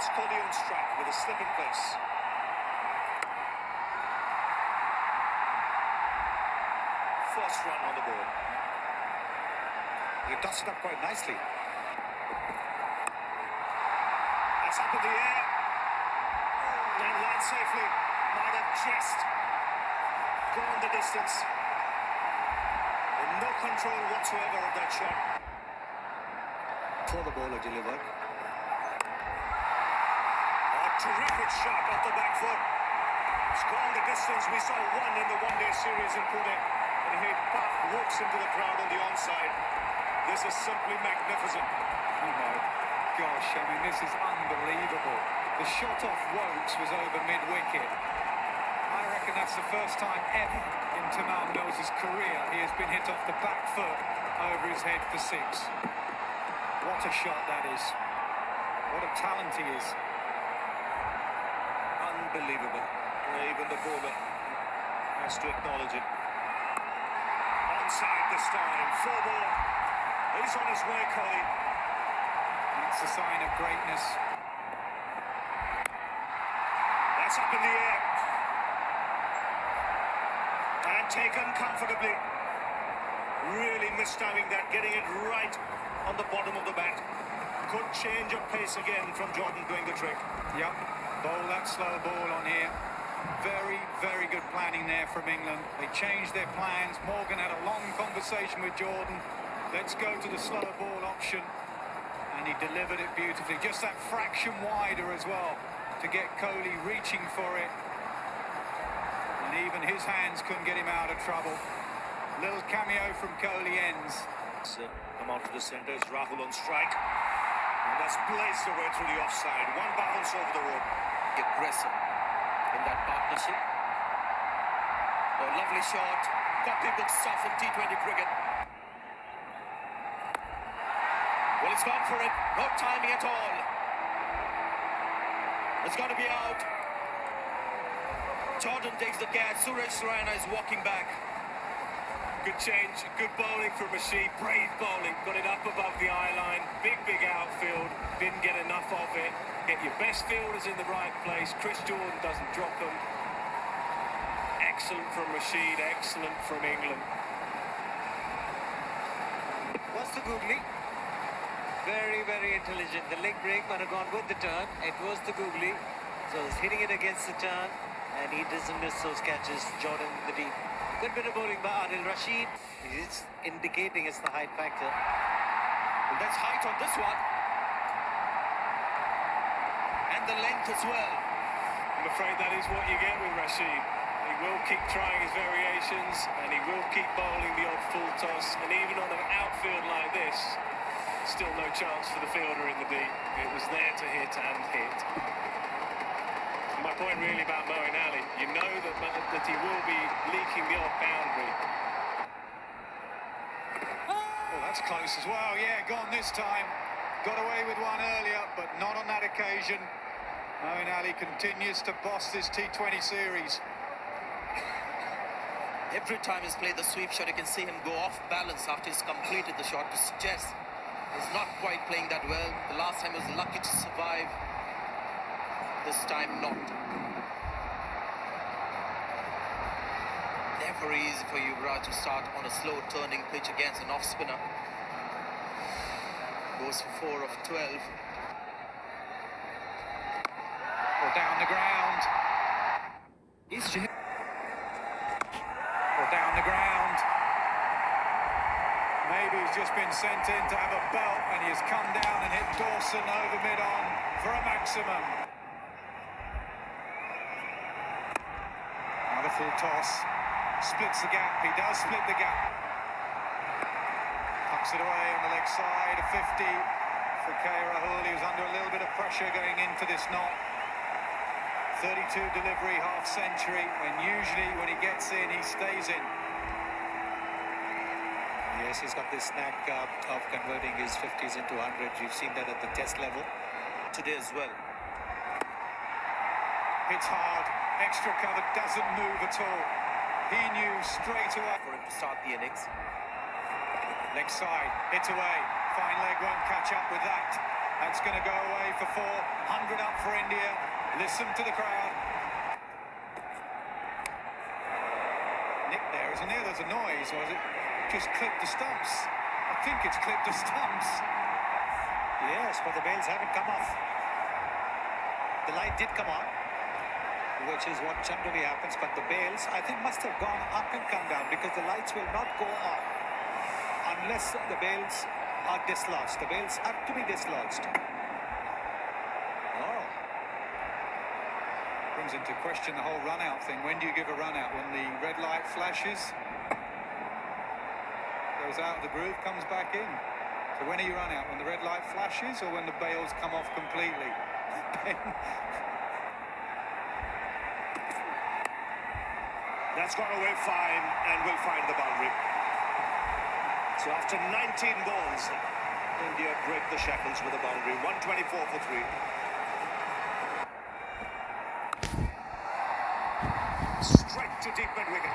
That's Kohli on strike with a slip in place. First run on the board. He tossed it up quite nicely. That's up in the air. And lands safely. Might have just gone the distance. And no control whatsoever of that shot. For the bowler delivered. A terrific shot off the back foot. It's gone the distance. We saw one in the one-day series in Pune. And he walks into the crowd on the onside. This is simply magnificent. Oh my gosh, I mean, this is unbelievable. The shot off Wokes was over mid-wicket. I reckon that's the first time ever in Taman Mills's career he has been hit off the back foot over his head for six. What a shot that is. What a talent he is. Unbelievable. Even the bowler has to acknowledge it. Onside this time. 4 ball. He's on his way, Kohli. That's a sign of greatness. That's up in the air. And taken comfortably. Really mistiming that, getting it right on the bottom of the bat. Good change of pace again from Jordan doing the trick. Yep, bowl that slow ball on here. Very, very good planning there from England. They changed their plans. Morgan had a long conversation with Jordan. Let's go to the slower ball option. And he delivered it beautifully. Just that fraction wider as well to get Kohli reaching for it. And even his hands couldn't get him out of trouble. Little cameo from Kohli ends. Come out to the centre. It's Rahul on strike. And that's blazed away through the offside. One bounce over the road. Aggressive in that partnership. Oh, lovely shot. Copybook stuff in T20 cricket. Well, it's gone for it. No timing at all. It's going to be out. Jordan takes the catch. Suresh Raina is walking back. Good change. Good bowling from Rashid. Brave bowling. Got it up above the eye line. Big outfield. Didn't get enough of it. Get your best fielders in the right place. Chris Jordan doesn't drop them. Excellent from Rashid. Excellent from England. What's the googly? Very, very intelligent. The leg break might have gone with the turn. It was the googly. So he's hitting it against the turn. And he doesn't miss those catches. Jordan the deep. Good bit of bowling by Adil Rashid. He's indicating it's the height factor. And that's height on this one. And the length as well. I'm afraid that is what you get with Rashid. He will keep trying his variations. And he will keep bowling the odd full toss. And even on an outfield like this, still no chance for the fielder in the deep. It was there to hit and hit. My point really about Moeen Ali, you know that he will be leaking the odd boundary. Oh, that's close as well. Yeah, gone this time. Got away with one earlier, but not on that occasion. Moeen Ali continues to boss this T20 series. Every time he's played the sweep shot, you can see him go off balance after he's completed the shot to suggest he's not quite playing that well. The last time he was lucky to survive. This time not. Never easy for Yuvraj to start on a slow turning pitch against an off spinner. Goes for 4 of 12. Or down the ground. Or down the ground. Maybe he's just been sent in to have a belt and he has come down and hit Dawson over mid-on for a maximum. Another full toss. Splits the gap. He does split the gap. Tucks it away on the leg side. A 50 for K. Rahul. He was under a little bit of pressure going into this knot. 32 delivery, half century, when usually when he gets in, he stays in. Yes, he's got this knack of converting his 50s into 100s. We've seen that at the test level Today as well. Hits hard, extra cover, doesn't move at all. He knew straight away. For him to start the innings. Leg side, hits away. Fine leg won't catch up with that. That's going to go away for 4. 100 up for India. Listen to the crowd. Nick there, isn't there? There's a noise, was it? Just clipped the stumps. I think it's clipped the stumps. Yes, but the bails haven't come off. The light did come on, which is what generally happens, but the bails, I think, must have gone up and come down, because the lights will not go on unless the bails are dislodged. The bails have to be dislodged. Oh. Brings into question the whole run-out thing. When do you give a run-out? When the red light flashes? Goes out of the groove, comes back in. So when are you run out? When the red light flashes or when the bails come off completely? That's gone away fine and will find the boundary. So after 19 balls, India break the shackles with a boundary. 124 for 3. Straight to deep mid wicket.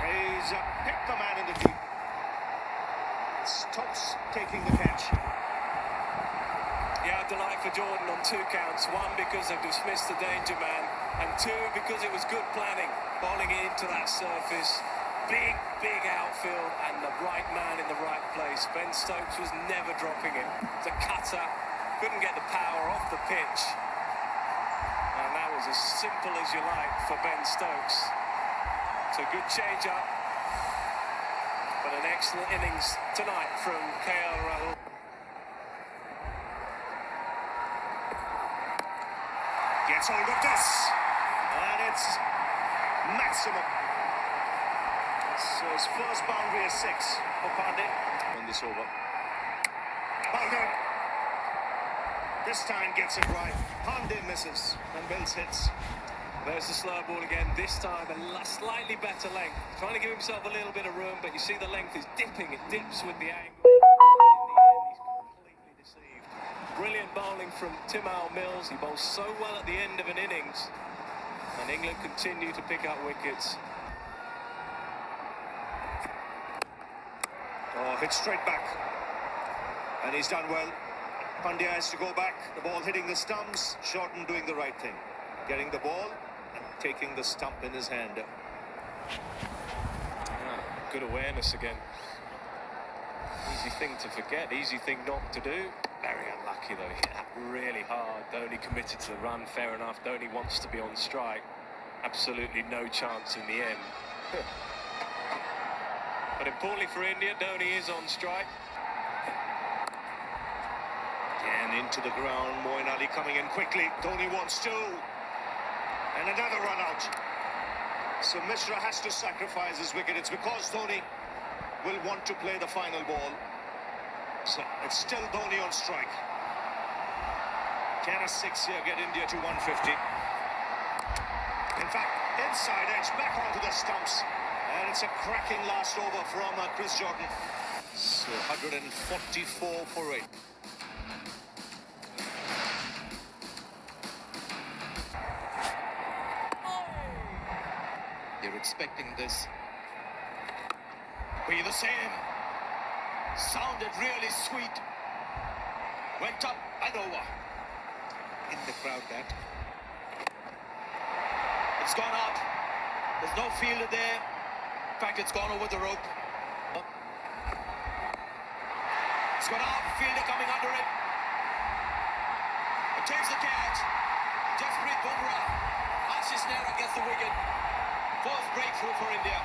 He's picked the man in the deep. Stops taking the catch. Yeah, delight for Jordan on 2 counts. 1 because they've dismissed the danger man, and 2 because it was good planning, bowling it into that surface. Big outfield and the right man in the right place. Ben Stokes was never dropping it. The cutter couldn't get the power off the pitch, and that was as simple as you like for Ben Stokes. It's a good change up, but an excellent innings tonight from KL Rahul. Gets hold of this, and it's maximum. So his first boundary is 6 for Pandey on this over. Pandey this time gets it right. Pandey misses and Mills hits. There's the slow ball again, this time a slightly better length. Trying to give himself a little bit of room, but you see the length is dipping. It dips with the angle. In the end, he's completely deceived. Brilliant bowling from Timothy Mills. He bowls so well at the end of an innings. And England continue to pick up wickets. Oh, hit straight back. And he's done well. Pandya has to go back. The ball hitting the stumps. Shorten doing the right thing. Getting the ball and taking the stump in his hand. Good awareness again. Easy thing to forget, easy thing not to do. Very unlucky though, he hit that really hard. Dhoni committed to the run, fair enough. Dhoni wants to be on strike. Absolutely no chance in the end. But importantly for India, Dhoni is on strike. Again into the ground. Moeen Ali coming in quickly. Dhoni wants 2. And another run out. So Mishra has to sacrifice his wicket. It's because Dhoni will want to play the final ball. So it's still Dhoni on strike. Can a 6 here get India to 150? In fact, inside edge, back onto the stumps. And it's a cracking last over from Chris Jordan. So 144 for 8. You're expecting this. Be the same. Sounded really sweet. Went up and over. In the crowd, that. It's gone out. There's no fielder there. In fact, it's gone over the rope. It's gone out. Fielder coming under it. It takes the catch. Jasprit Bumrah. Ashish Nehra gets the wicket. First breakthrough for India.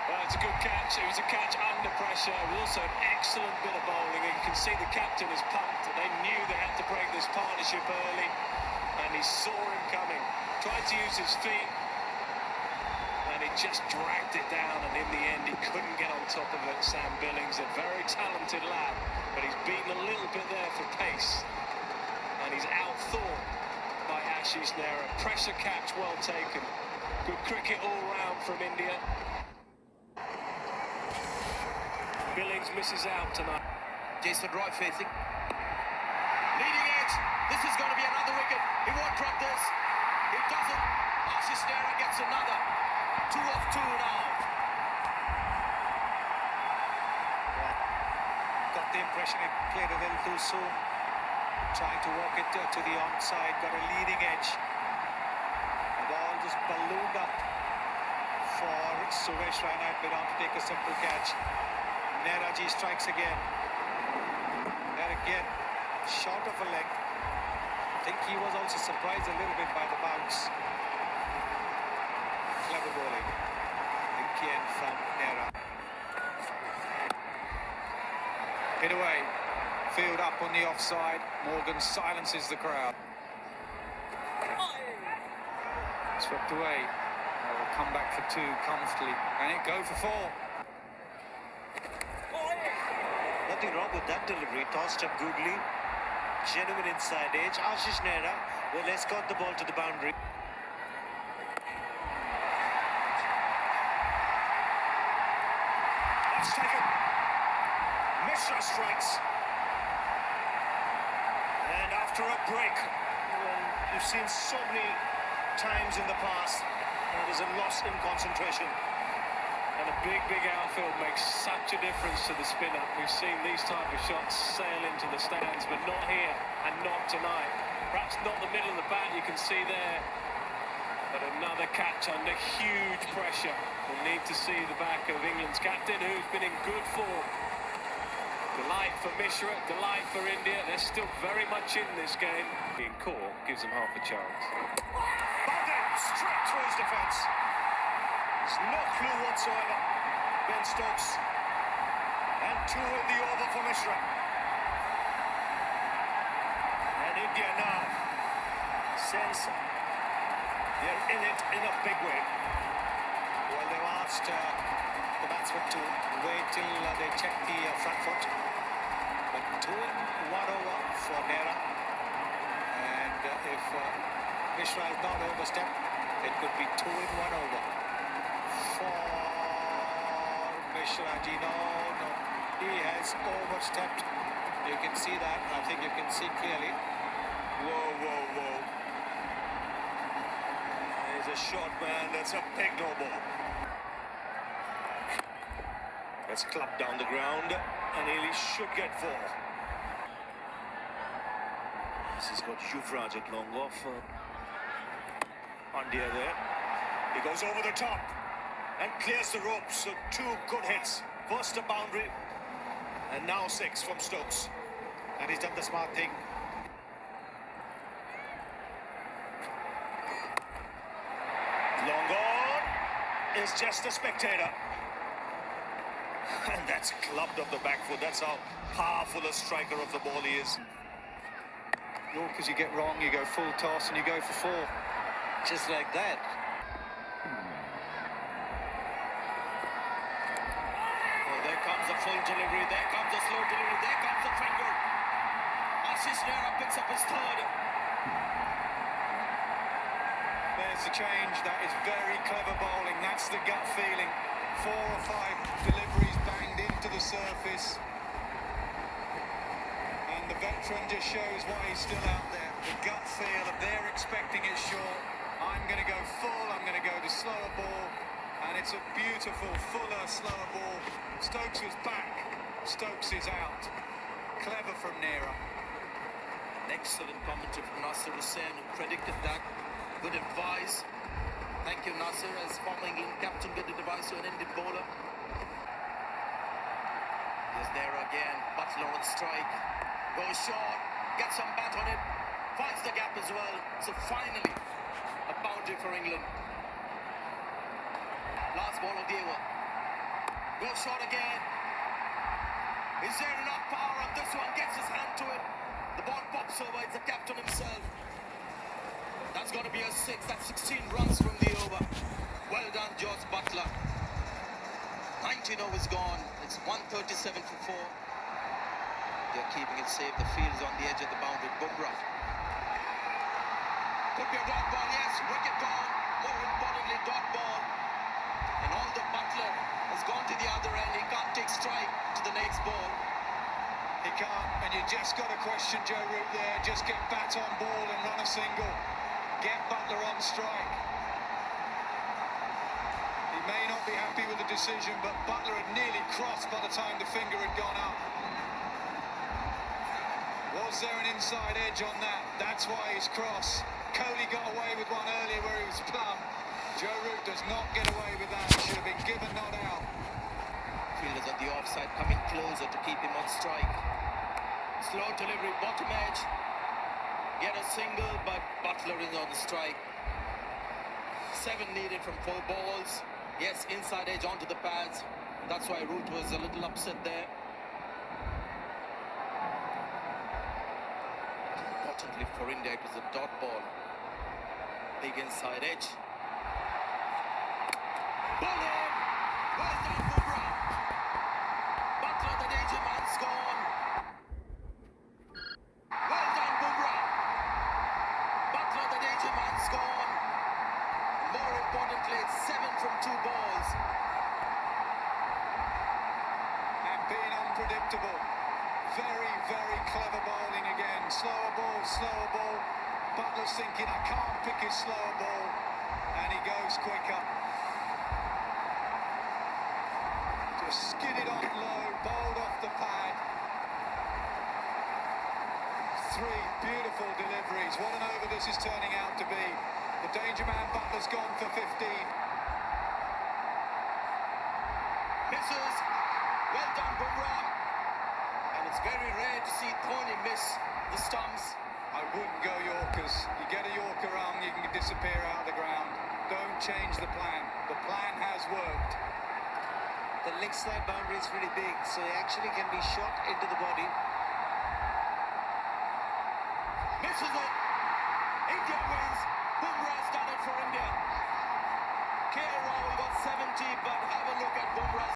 Well, it's a good catch. It was a catch under pressure. It was also an excellent bit of bowling. You can see the captain is pumped. They knew they had to break this partnership early, and he saw him coming. Tried to use his feet, and he just dragged it down, and in the end he couldn't get on top of it. Sam Billings, a very talented lad, but he's beaten a little bit there for pace, and he's outthought by Ashish Nehra. Pressure catch well taken. Good cricket all round from India. Billings misses out tonight. Jason Roy facing. Leading edge. This is going to be another wicket. He won't drop this. He doesn't. Ashish Nehra gets another. 2 of 2 now. Got got the impression he played a little too soon, trying to walk it to the onside, got a leading edge. The ball just ballooned up for Suresh Raina. Had been on to take a simple catch. Neraji strikes again. There again, short of a leg. I think he was also surprised a little bit by the bounce. Clever bowling again from Nera. Hit away. Field up on the offside. Morgan silences the crowd. Swept away. Will come back for two comfortably. And it go for four. Nothing wrong with that delivery. Tossed up googly. Genuine inside edge. Ashish Nehra will escort the ball to the boundary. That's taken. Mishra strikes. And after a break, well, you've seen so many times in the past, there's a loss in concentration. And a big outfield makes such a difference to the spinner. We've seen these type of shots sail into the stands, but not here and not tonight. Perhaps not the middle of the bat, you can see there. But another catch under huge pressure. We'll need to see the back of England's captain, who's been in good form. Delight for Mishra, delight for India. They're still very much in this game. Being caught gives them half a chance. Bowled straight through his defence. There's no clue whatsoever. Ben Stokes. And two in the over for Mishra. And India now sense they're in it in a big way. Well, they've asked the batsmen to wait till they check the front foot. But 2 in 1 over for Nera. And if Mishra is not overstepped, it could be 2 in 1 over for Mishraji. No, he has overstepped. You can see that. I think you can see clearly. Whoa. There's a short man. That's a big no ball. That's clubbed down the ground, and he should get 4. This has got Yuvraj at long off. Pandya there. He goes over the top and clears the ropes. So 2 good hits. First a boundary, and now 6 from Stokes. And he's done the smart thing. Long on is just a spectator. And that's clubbed off the back foot. That's how powerful a striker of the ball he is. Yorkers you get wrong, you go full toss and you go for 4. Just like that. Oh, there comes the full delivery. There comes the slow delivery. There comes the finger. Ashish Nehra picks up his 3rd. There's the change. That is very clever bowling. That's the gut feeling. 4 or 5 deliveries banged into the surface. And the veteran just shows why he's still out there. The gut feel of they're expecting it short. I'm going to go full. I'm going to go the slower ball. And it's a beautiful, fuller, slower ball. Stokes was back. Stokes is out. Clever from Nera. An excellent commentary from Nasser Hussain, who predicted that. Good advice. Thank you, Nasser, as former England captain, good advice to an Indian bowler. There's Nera again. Butler on strike. Goes short. Gets some bat on it. Finds the gap as well. So finally, a boundary for England. Last ball of the over. Goes short again. Is there enough power on this one? Gets his hand to it. The ball pops over. It's the captain himself. That's going to be a 6. That's 16 runs from the over. Well done, George Butler. 19 overs gone. It's 137 for 4. They're keeping it safe. The field is on the edge of the boundary. Bumrah. Could be a dot ball, yes. Wicket gone. More importantly, dot ball. And although Butler has gone to the other end, he can't take strike to the next ball. He can't, and you just got to question Joe Root there. Just get bat on ball and run a single. Get Butler on strike. He may not be happy with the decision, but Butler had nearly crossed by the time the finger had gone up. Was there an inside edge on that? That's why he's cross. Kohli got away with one earlier where he was plumb. Joe Root does not get away with that. He should have been given not out. Fielders on the offside coming closer to keep him on strike. Slow delivery, bottom edge. Get a single, but Butler is on the strike. 7 needed from 4 balls. Yes, inside edge onto the pads. That's why Root was a little upset there. Importantly for India, it was a dot ball. Big inside edge. Bowling! Well done, Bumrah. Butler, the danger man's gone. Well done, Bumrah. Butler, the danger man's gone. More importantly, it's 7 from 2 balls. And being unpredictable. Very, very clever bowling again. Slower ball, slower ball. Butler's thinking, I can't pick his slower ball. And he goes quicker. Just skidded on low, bowled off the pad. 3 beautiful deliveries. What an over this is turning out to be. The danger man Butler's gone for 15. Misses. Well done, Bumrah. And it's very rare to see Dhoni miss the stumps. I wouldn't go Yorkers. You get a Yorker wrong, you can disappear out of the ground. Don't change the plan. The plan has worked. The leg side boundary is pretty big, so he actually can be shot into the body. Misses it. India wins. Bumrah's done it for India. K. Rahul got 70, but have a look at Bumrah's